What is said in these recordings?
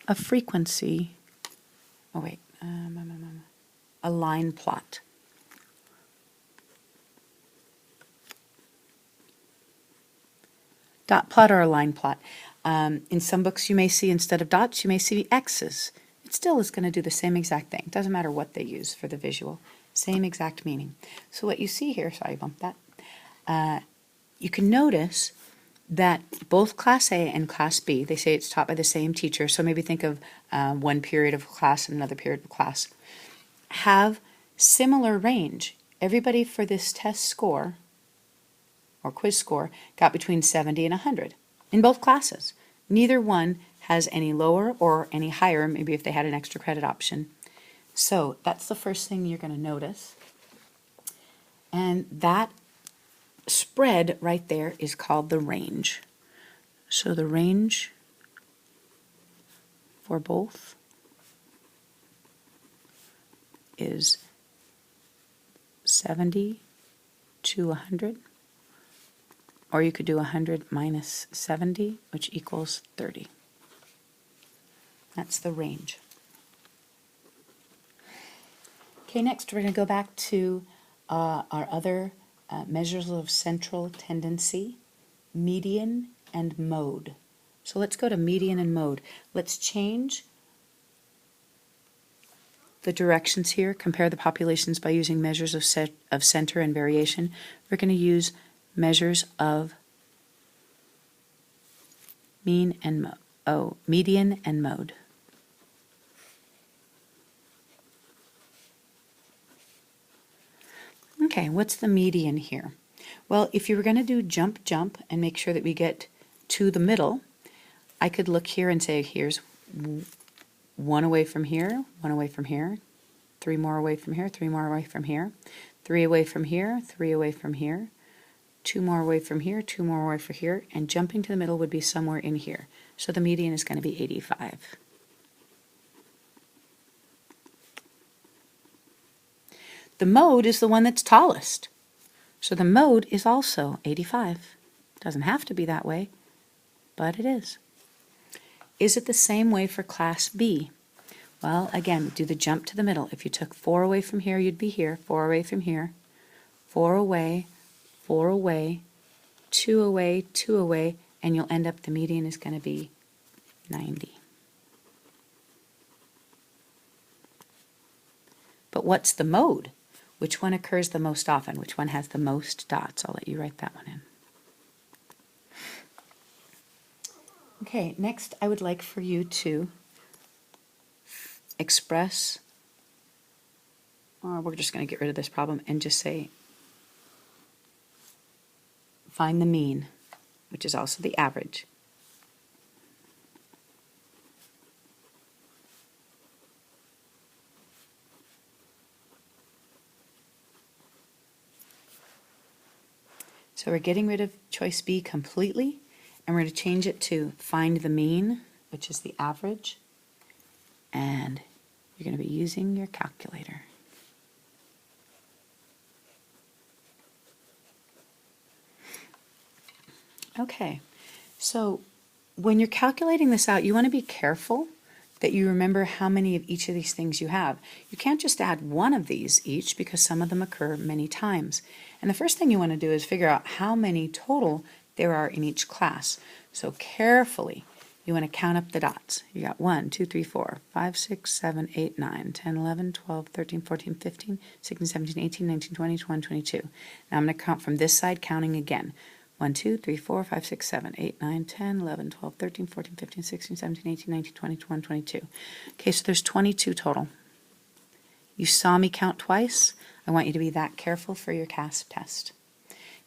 a frequency, oh wait, a line plot. Dot plot or a line plot. In some books you may see, instead of dots, you may see X's. It still is going to do the same exact thing. It doesn't matter what they use for the visual. Same exact meaning. So what you see here, sorry, bump that. You can notice that both Class A and Class B, they say it's taught by the same teacher, so maybe think of one period of class and another period of class, have similar range. Everybody for this test score, or quiz score, got between 70 and 100 in both classes. Neither one has any lower or any higher, maybe if they had an extra credit option. So that's the first thing you're going to notice. And that spread right there is called the range. So the range for both is 70 to 100, or you could do 100 minus 70, which equals 30. That's the range. Okay, next we're going to go back to our other measures of central tendency, median and mode. So let's go to median and mode. Let's change the directions here, compare the populations by using measures of center and variation. We're going to use measures of median and mode. Okay, what's the median here? Well, if you were going to do jump, jump, and make sure that we get to the middle, I could look here and say, here's one away from here, one away from here, three more away from here, three more away from here, three away from here, three away from here, two more away from here, two more away from here, and jumping to the middle would be somewhere in here. So the median is going to be 85. The mode is the one that's tallest. So the mode is also 85. Doesn't have to be that way, but it is. Is it the same way for Class B? Well, again, do the jump to the middle. If you took 4 away from here, you'd be here. 4 away from here. 4 away, 4 away, 2 away, 2 away, and you'll end up, the median is going to be 90. But what's the mode? Which one occurs the most often? Which one has the most dots? I'll let you write that one in. Okay, next I would like for you to express, or we're just going to get rid of this problem and just say, find the mean, which is also the average. So we're getting rid of choice B completely, and we're going to change it to find the mean, which is the average, and you're going to be using your calculator. Okay, so when you're calculating this out, you want to be careful that you remember how many of each of these things you have. You can't just add one of these each because some of them occur many times. And the first thing you want to do is figure out how many total there are in each class. So carefully, you want to count up the dots. You got 1, 2, 3, 4, 5, 6, 7, 8, 9, 10, 11, 12, 13, 14, 15, 16, 17, 18, 19, 20, 21, 22. Now I'm going to count from this side, counting again. 1, 2, 3, 4, 5, 6, 7, 8, 9, 10, 11, 12, 13, 14, 15, 16, 17, 18, 19, 20, 21, 22. Okay, so there's 22 total. You saw me count twice. I want you to be that careful for your CAASPP test.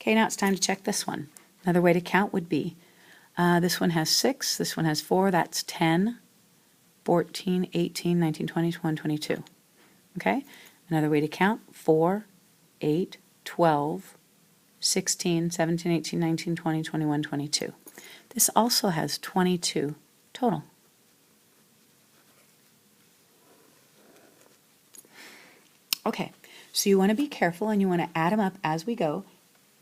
Okay, now it's time to check this one. Another way to count would be, this one has 6, this one has 4, that's 10, 14, 18, 19, 20, 21, 22. Okay, another way to count, 4, 8, 12, 16, 17, 18, 19, 20, 21, 22. This also has 22 total. Okay, so you want to be careful and you want to add them up as we go,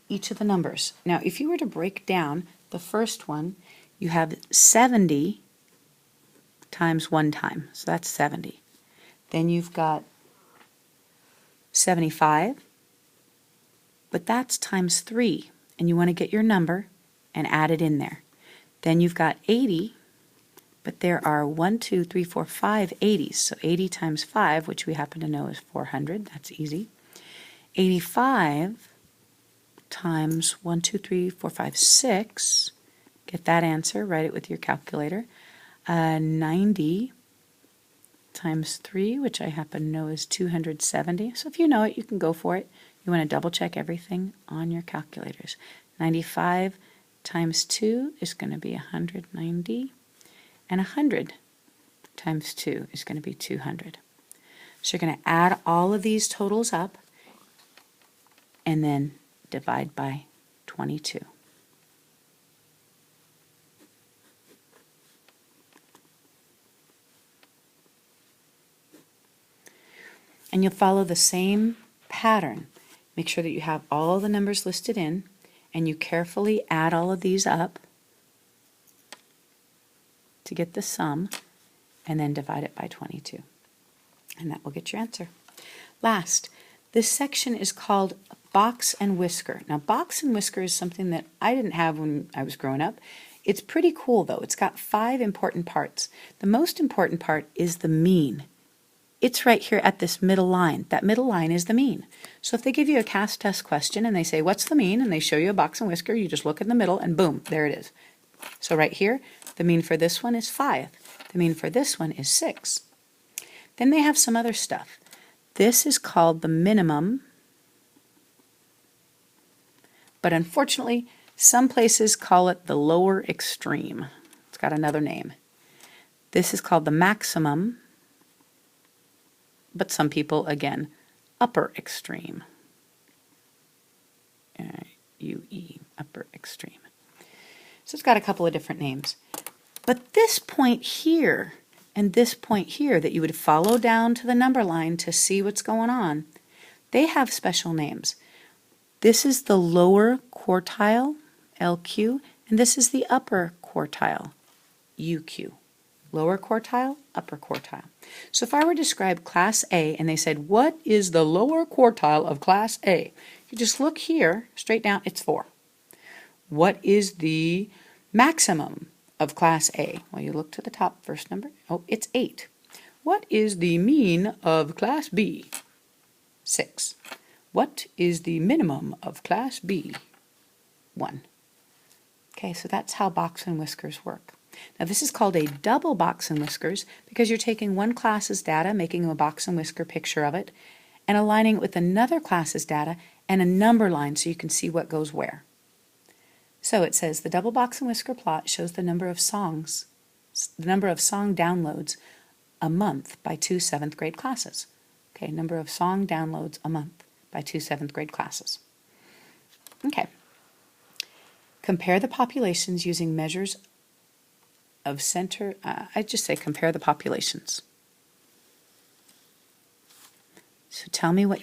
each of the numbers. Now, if you were to break down the first one, you have 70 times 1 time, so that's 70. Then you've got 75, but that's times 3, and you want to get your number and add it in there. Then you've got 80, but there are 1, 2, 3, 4, 5 80s, so 80 times 5, which we happen to know is 400, that's easy. 85 times 1, 2, 3, 4, 5, 6, get that answer, write it with your calculator. 90 times 3, which I happen to know is 270. So if you know it, you can go for it. You want to double check everything on your calculators. 95 times 2 is going to be 190, and 100 times 2 is going to be 200. So you're going to add all of these totals up and then divide by 22. And you'll follow the same pattern. Make sure that you have all the numbers listed in, and you carefully add all of these up to get the sum, and then divide it by 22. And that will get your answer. Last, this section is called Box and Whisker. Now, Box and Whisker is something that I didn't have when I was growing up. It's pretty cool, though. It's got 5 important parts. The most important part is the mean. It's right here at this middle line. That middle line is the mean. So if they give you a CAASPP test question and they say, what's the mean? And they show you a box and whisker, you just look in the middle and boom, there it is. So right here, the mean for this one is 5. The mean for this one is 6. Then they have some other stuff. This is called the minimum, but unfortunately, some places call it the lower extreme. It's got another name. This is called the maximum, but some people, again, upper extreme. UE, upper extreme. So it's got a couple of different names. But this point here and this point here that you would follow down to the number line to see what's going on, they have special names. This is the lower quartile, LQ, and this is the upper quartile, UQ. Lower quartile, upper quartile. So if I were to describe Class A and they said, what is the lower quartile of Class A? You just look here, straight down, it's 4. What is the maximum of Class A? Well, you look to the top, first number. Oh, it's 8. What is the mean of Class B? 6. What is the minimum of Class B? 1. Okay, so that's how Box and Whiskers work. Now this is called a double Box and Whiskers because you're taking one class's data, making a box and whisker picture of it, and aligning it with another class's data and a number line so you can see what goes where. So it says the double Box and Whisker plot shows the number of songs, the number of song downloads a month by 2 7th grade classes. Okay, number of song downloads a month by 2 7th grade classes. Okay. Compare the populations using measures of center, I just say compare the populations. So tell me what